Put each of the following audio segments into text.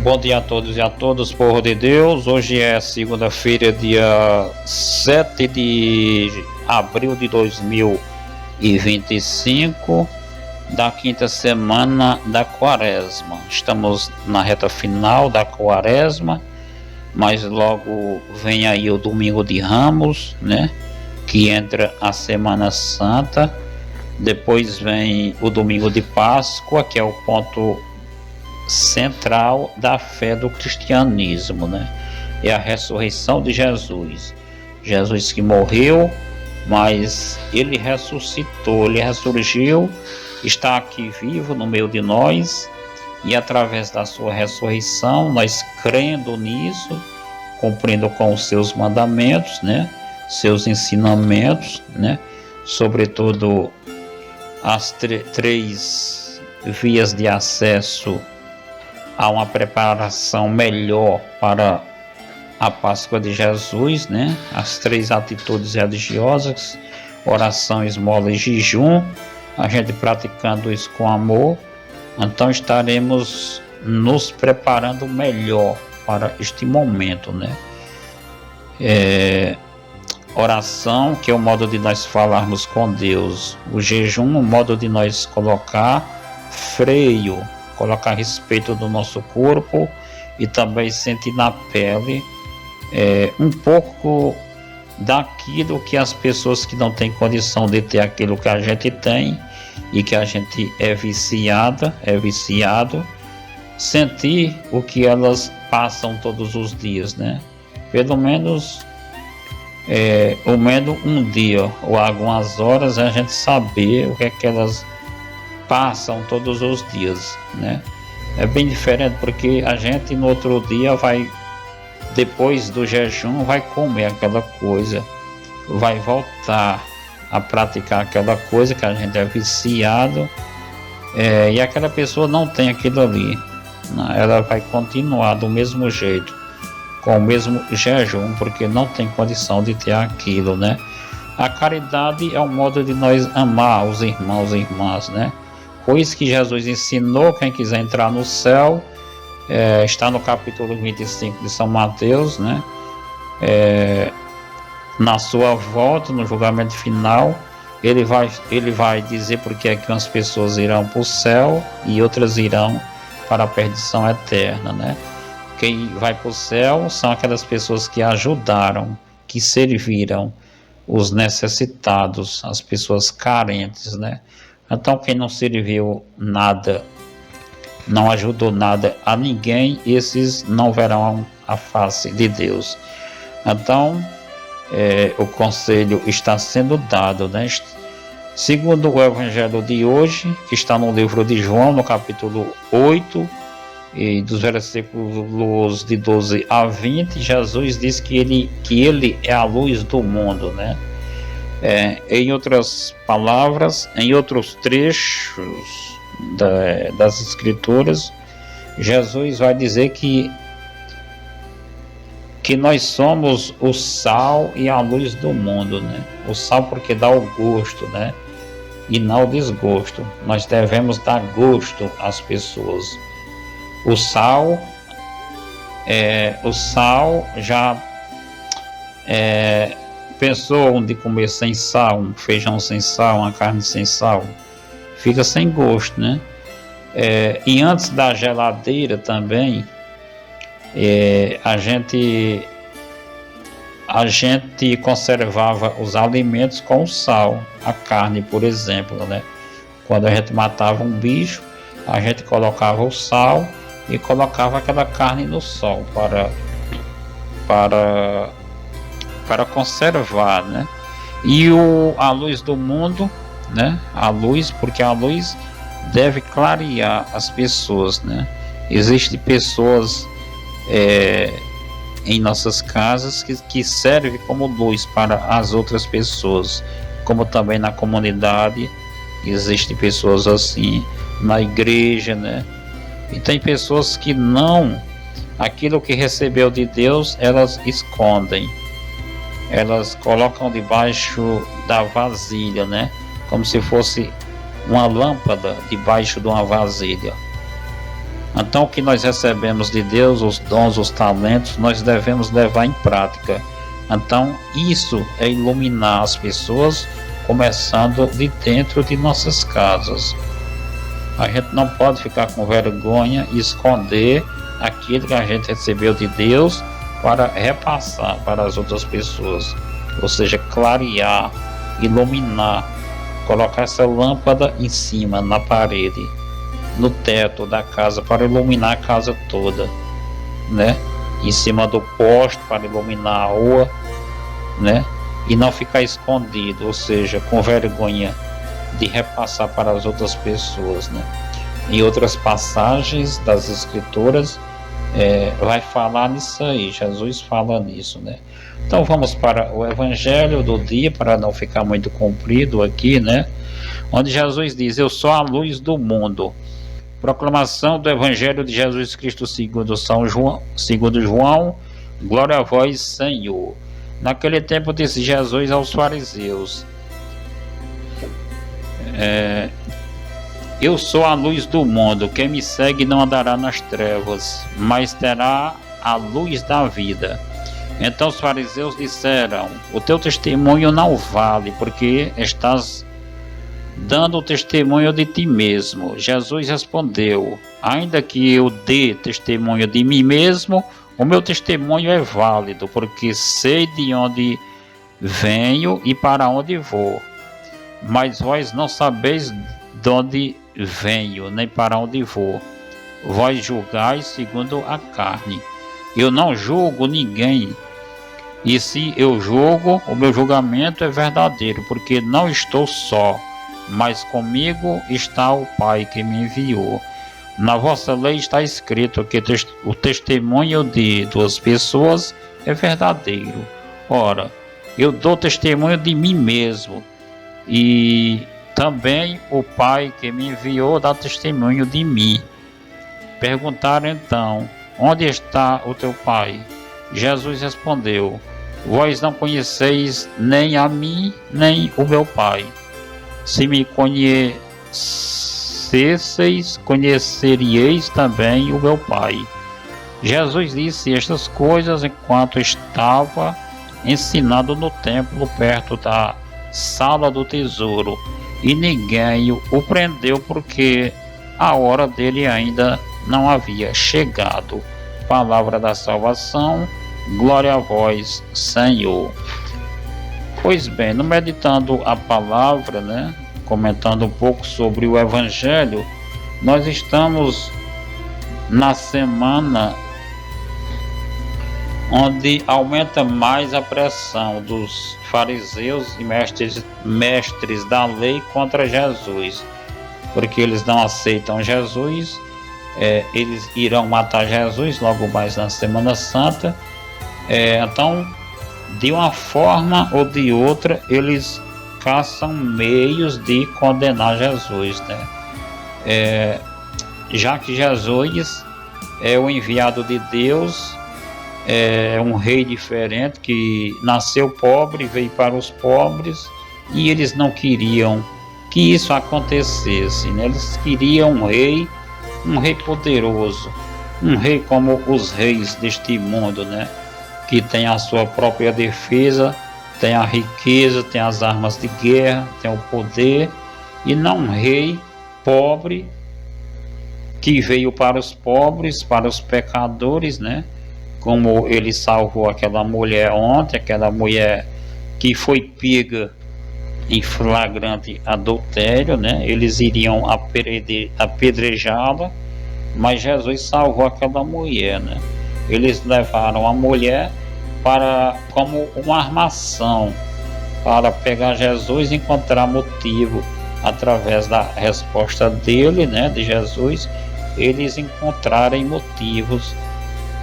Bom dia a todos e a todas, povo de Deus. Hoje é segunda-feira, dia 7 de abril de 2025, da quinta semana da quaresma. Estamos na reta final da quaresma, mas logo vem aí o domingo de Ramos, né? Que entra a Semana Santa. Depois vem o domingo de Páscoa, que é o ponto central da fé do cristianismo, né? É a ressurreição de Jesus. Jesus que morreu, mas ele ressuscitou, ele ressurgiu, está aqui vivo no meio de nós, e através da sua ressurreição, nós crendo nisso, cumprindo com os seus mandamentos, né? Seus ensinamentos, né? Sobretudo as três vias de acesso a uma preparação melhor para a Páscoa de Jesus, né? As três atitudes religiosas: oração, esmola e jejum. A gente praticando isso com amor, então estaremos nos preparando melhor para este momento, né? Oração, que é o modo de nós falarmos com Deus. O jejum, o modo de nós colocar freio, colocar respeito do nosso corpo e também sentir na pele um pouco daquilo que as pessoas que não têm condição de ter aquilo que a gente tem e que a gente é viciado, sentir o que elas passam todos os dias, né? Pelo menos um dia ou algumas horas, a gente saber o que é que elas passam todos os dias, né? É bem diferente, porque a gente no outro dia vai, depois do jejum, vai comer aquela coisa, vai voltar a praticar aquela coisa que a gente é viciado, e aquela pessoa não tem aquilo ali, né? Ela vai continuar do mesmo jeito, com o mesmo jejum, porque não tem condição de ter aquilo, né? A caridade é um modo de nós amar os irmãos e irmãs, né? Foi isso que Jesus ensinou. Quem quiser entrar no céu, está no capítulo 25 de São Mateus, né? Na sua volta, no julgamento final, ele vai dizer porque é que umas pessoas irão para o céu e outras irão para a perdição eterna, né? Quem vai para o céu são aquelas pessoas que ajudaram, que serviram os necessitados, as pessoas carentes, né? Então, quem não serviu nada, não ajudou nada a ninguém, esses não verão a face de Deus. Então, o conselho está sendo dado, né? Segundo o Evangelho de hoje, que está no livro de João, no capítulo 8, e dos versículos de 12 a 20, Jesus diz que ele é a luz do mundo, né? Em outras palavras, em outros trechos das Escrituras, Jesus vai dizer que nós somos o sal e a luz do mundo, né? O sal porque dá o gosto, né? E não o desgosto. Nós devemos dar gosto às pessoas. O sal já pensou onde comer sem sal, um feijão sem sal, uma carne sem sal, fica sem gosto, né? E antes da geladeira também, a gente conservava os alimentos com o sal, a carne, por exemplo, né? Quando a gente matava um bicho, a gente colocava o sal e colocava aquela carne no sol para conservar, né? E a luz do mundo, né? A luz, porque a luz deve clarear as pessoas, né? Existem pessoas em nossas casas que servem como luz para as outras pessoas, como também na comunidade existem pessoas assim, na igreja, né? E tem pessoas que não, aquilo que recebeu de Deus, elas escondem, elas colocam debaixo da vasilha, né? Como se fosse uma lâmpada debaixo de uma vasilha. Então, o que nós recebemos de Deus, os dons, os talentos, nós devemos levar em prática. Então, isso é iluminar as pessoas, começando de dentro de nossas casas. A gente não pode ficar com vergonha e esconder aquilo que a gente recebeu de Deus para repassar para as outras pessoas. Ou seja, clarear, iluminar, colocar essa lâmpada em cima, na parede, no teto da casa, para iluminar a casa toda, né? Em cima do poste para iluminar a rua, né? E não ficar escondido, ou seja, com vergonha de repassar para as outras pessoas, né? Em outras passagens das escrituras vai falar nisso aí, Jesus fala nisso, né? Então vamos para o evangelho do dia, para não ficar muito comprido aqui, né? Onde Jesus diz: eu sou a luz do mundo. Proclamação do evangelho de Jesus Cristo segundo João, glória a vós, Senhor. Naquele tempo disse Jesus aos fariseus: eu sou a luz do mundo, quem me segue não andará nas trevas, mas terá a luz da vida. Então os fariseus disseram: o teu testemunho não vale, porque estás dando testemunho de ti mesmo. Jesus respondeu: ainda que eu dê testemunho de mim mesmo, o meu testemunho é válido, porque sei de onde venho e para onde vou. Mas vós não sabeis de onde venho, nem para onde vou. Vós julgais segundo a carne. Eu não julgo ninguém. E se eu julgo, o meu julgamento é verdadeiro, porque não estou só, mas comigo está o Pai que me enviou. Na vossa lei está escrito que o testemunho de duas pessoas é verdadeiro. Ora, eu dou testemunho de mim mesmo, e também o Pai que me enviou dá testemunho de mim. Perguntaram então: onde está o teu Pai? Jesus respondeu: vós não conheceis nem a mim, nem o meu Pai. Se me conhecesseis, conheceríeis também o meu Pai. Jesus disse estas coisas enquanto estava ensinando no templo perto da sala do tesouro, e ninguém o prendeu, porque a hora dele ainda não havia chegado. Palavra da salvação, glória a vós, Senhor. Pois bem, no meditando a palavra, né, comentando um pouco sobre o evangelho, nós estamos na semana onde aumenta mais a pressão dos fariseus e mestres da lei contra Jesus, porque eles não aceitam Jesus. Eles irão matar Jesus logo mais na Semana Santa. Então, de uma forma ou de outra, eles caçam meios de condenar Jesus, né? Já que Jesus é o enviado de Deus, é um rei diferente que nasceu pobre, veio para os pobres, e eles não queriam que isso acontecesse, né? Eles queriam um rei poderoso, um rei como os reis deste mundo, né? Que tem a sua própria defesa, tem a riqueza, tem as armas de guerra, tem o poder, e não um rei pobre que veio para os pobres, para os pecadores, né? Como ele salvou aquela mulher ontem, aquela mulher que foi pega em flagrante adultério, né? Eles iriam apedrejá-la, mas Jesus salvou aquela mulher, né? Eles levaram a mulher como uma armação para pegar Jesus e encontrar motivo através da resposta dele, né, de Jesus, eles encontrarem motivos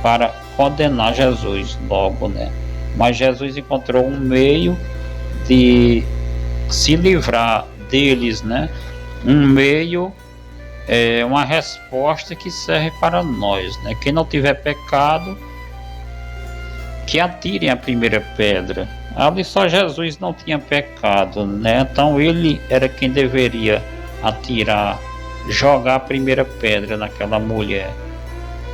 para condenar Jesus logo, né? Mas Jesus encontrou um meio de se livrar deles, né? Um meio, uma resposta que serve para nós, né? Quem não tiver pecado, que atirem a primeira pedra. Ali só Jesus não tinha pecado, né? Então ele era quem deveria atirar jogar a primeira pedra naquela mulher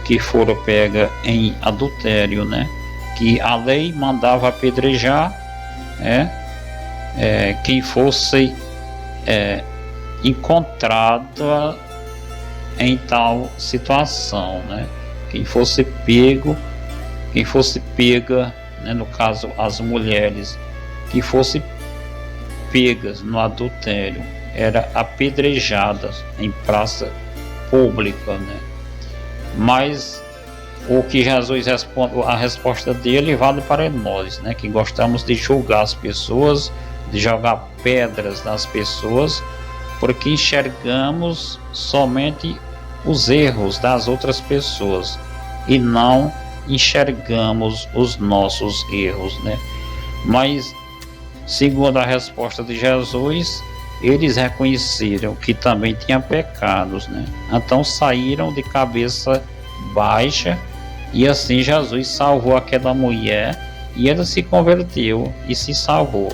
que fora pega em adultério, né? Que a lei mandava apedrejar quem fosse encontrada em tal situação, né? Quem fosse pega, né, no caso as mulheres que fossem pegas no adultério, era apedrejadas em praça pública, né? Mas o que Jesus responde, a resposta dele vale para nós, né? Que gostamos de julgar as pessoas, de jogar pedras nas pessoas, porque enxergamos somente os erros das outras pessoas e não enxergamos os nossos erros, né? Mas segundo a resposta de Jesus, eles reconheceram que também tinham pecados, né? Então saíram de cabeça baixa e assim Jesus salvou aquela mulher e ela se converteu e se salvou.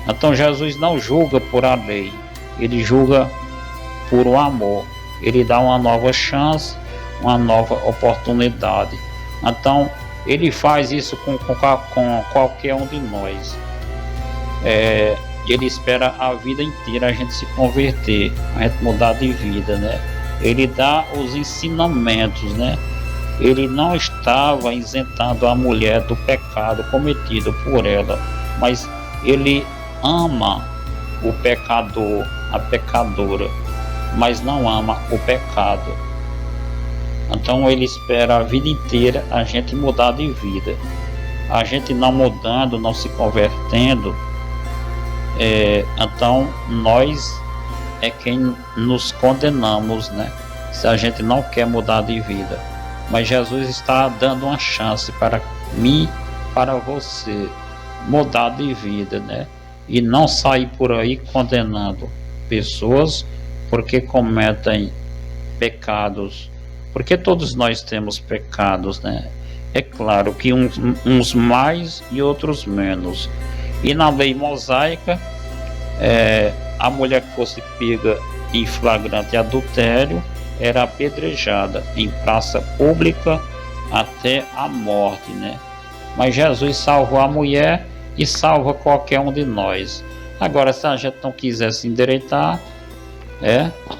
Então Jesus não julga por a lei, ele julga por o amor. Ele dá uma nova chance, uma nova oportunidade. Então ele faz isso com qualquer um de nós. Ele espera a vida inteira a gente se converter, a gente mudar de vida, né? Ele dá os ensinamentos, né? Ele não estava isentando a mulher do pecado cometido por ela, mas ele ama o pecador, a pecadora, mas não ama o pecado. Então ele espera a vida inteira a gente mudar de vida. A gente não mudando, não se convertendo, então nós é quem nos condenamos, né? Se a gente não quer mudar de vida. Mas Jesus está dando uma chance para mim, para você mudar de vida, né? E não sair por aí condenando pessoas porque cometem pecados, porque todos nós temos pecados, né? É claro que uns mais e outros menos. E na lei mosaica, a mulher que fosse pega em flagrante adultério era apedrejada em praça pública até a morte, né? Mas Jesus salvou a mulher e salva qualquer um de nós. Agora, se a gente não quiser se endireitar,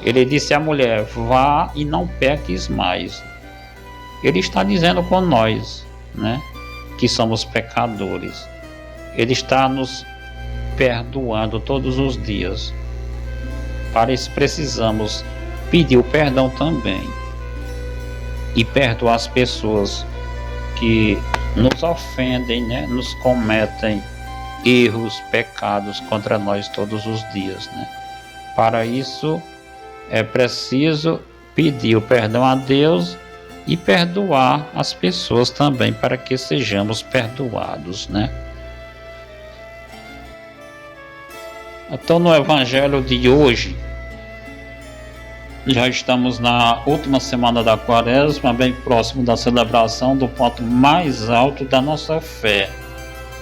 ele disse à mulher: vá e não peques mais. Ele está dizendo com nós, né, que somos pecadores. Ele está nos perdoando todos os dias. Para isso precisamos pedir o perdão também e perdoar as pessoas que nos ofendem, né, nos cometem erros, pecados contra nós todos os dias, né? Para isso é preciso pedir o perdão a Deus e perdoar as pessoas também, para que sejamos perdoados, né? Então, no Evangelho de hoje, já estamos na última semana da Quaresma, bem próximo da celebração do ponto mais alto da nossa fé.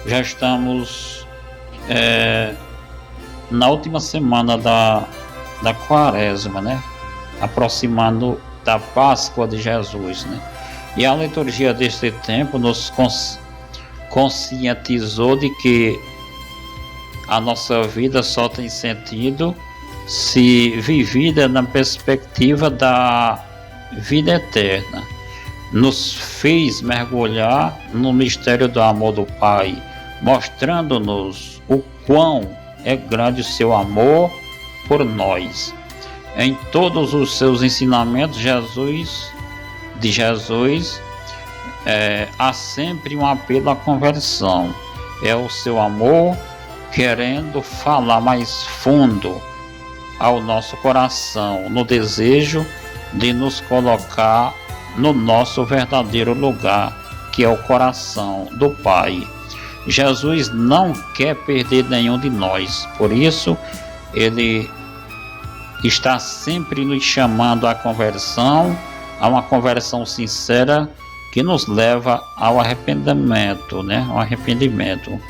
Já estamos na última semana da Quaresma, né? Aproximando da Páscoa de Jesus, né? E a liturgia deste tempo nos conscientizou de que a nossa vida só tem sentido se vivida na perspectiva da vida eterna. Nos fez mergulhar no mistério do amor do Pai, mostrando-nos o quão é grande o seu amor por nós. Em todos os seus ensinamentos, de Jesus, há sempre um apelo à conversão. É o seu amor querendo falar mais fundo ao nosso coração, no desejo de nos colocar no nosso verdadeiro lugar, que é o coração do Pai. Jesus não quer perder nenhum de nós, por isso ele está sempre nos chamando à conversão, a uma conversão sincera que nos leva ao arrependimento, né? Ao arrependimento,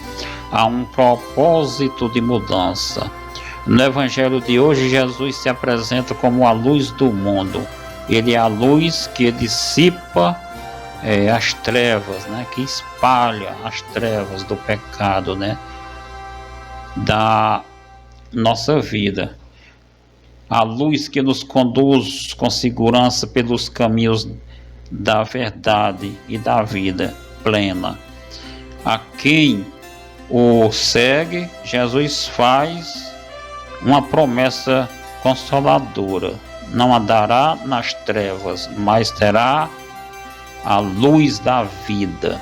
a um propósito de mudança. No Evangelho de hoje, Jesus se apresenta como a luz do mundo. Ele é a luz que dissipa as trevas, né? Que espalha as trevas do pecado, né? Da nossa vida. A luz que nos conduz com segurança pelos caminhos da verdade e da vida plena. A quem o segue, Jesus faz uma promessa consoladora: não andará nas trevas, mas terá a luz da vida.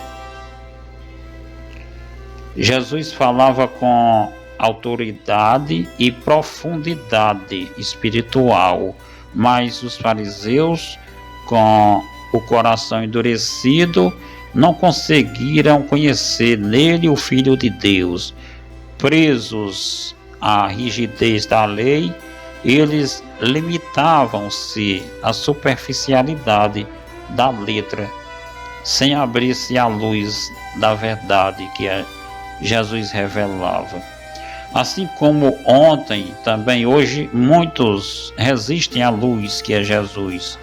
Jesus falava com autoridade e profundidade espiritual, mas os fariseus, com o coração endurecido, não conseguiram conhecer nele o Filho de Deus. Presos à rigidez da lei, eles limitavam-se à superficialidade da letra, sem abrir-se à luz da verdade que Jesus revelava. Assim como ontem, também hoje, muitos resistem à luz que é Jesus.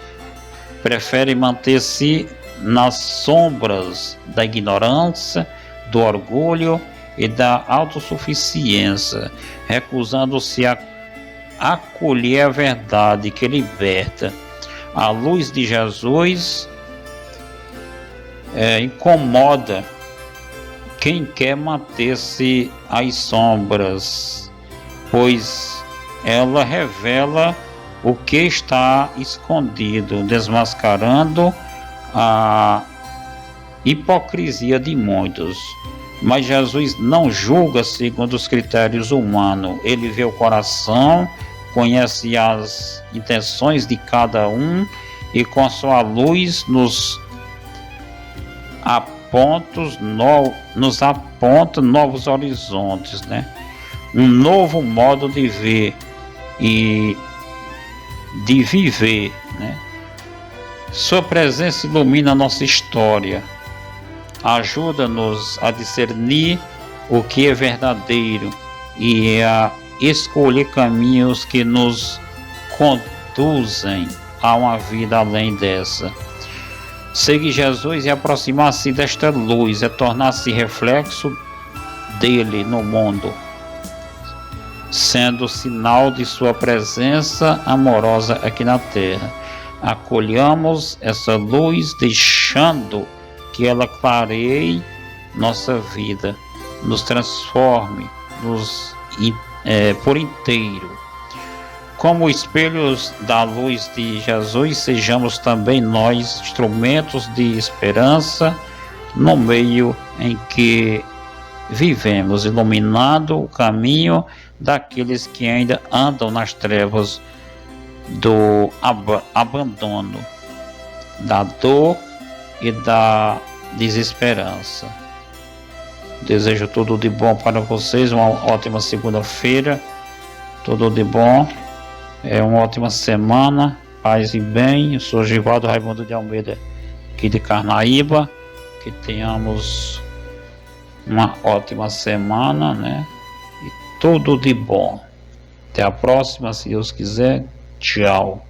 Preferem manter-se nas sombras da ignorância, do orgulho e da autossuficiência, recusando-se a acolher a verdade que liberta. A luz de Jesus incomoda quem quer manter-se às sombras, pois ela revela o que está escondido, desmascarando a hipocrisia de muitos. Mas Jesus não julga segundo os critérios humanos. Ele vê o coração, conhece as intenções de cada um e com a sua luz nos aponta novos horizontes, né? Um novo modo de ver e de viver, né? Sua presença ilumina a nossa história, ajuda-nos a discernir o que é verdadeiro e a escolher caminhos que nos conduzem a uma vida além dessa. Seguir Jesus e aproximar-se desta luz é tornar-se reflexo dele no mundo, sendo sinal de sua presença amorosa aqui na terra. Acolhamos essa luz, deixando que ela clareie nossa vida, nos transforme por inteiro. Como espelhos da luz de Jesus, sejamos também nós instrumentos de esperança no meio em que vivemos, iluminando o caminho daqueles que ainda andam nas trevas do abandono, da dor e da desesperança. Desejo tudo de bom para vocês, uma ótima segunda-feira, tudo de bom. Uma ótima semana, paz e bem. Eu sou Givaldo Raimundo de Almeida, aqui de Carnaíba. Que tenhamos uma ótima semana, né? E tudo de bom. Até a próxima, se Deus quiser. Tchau.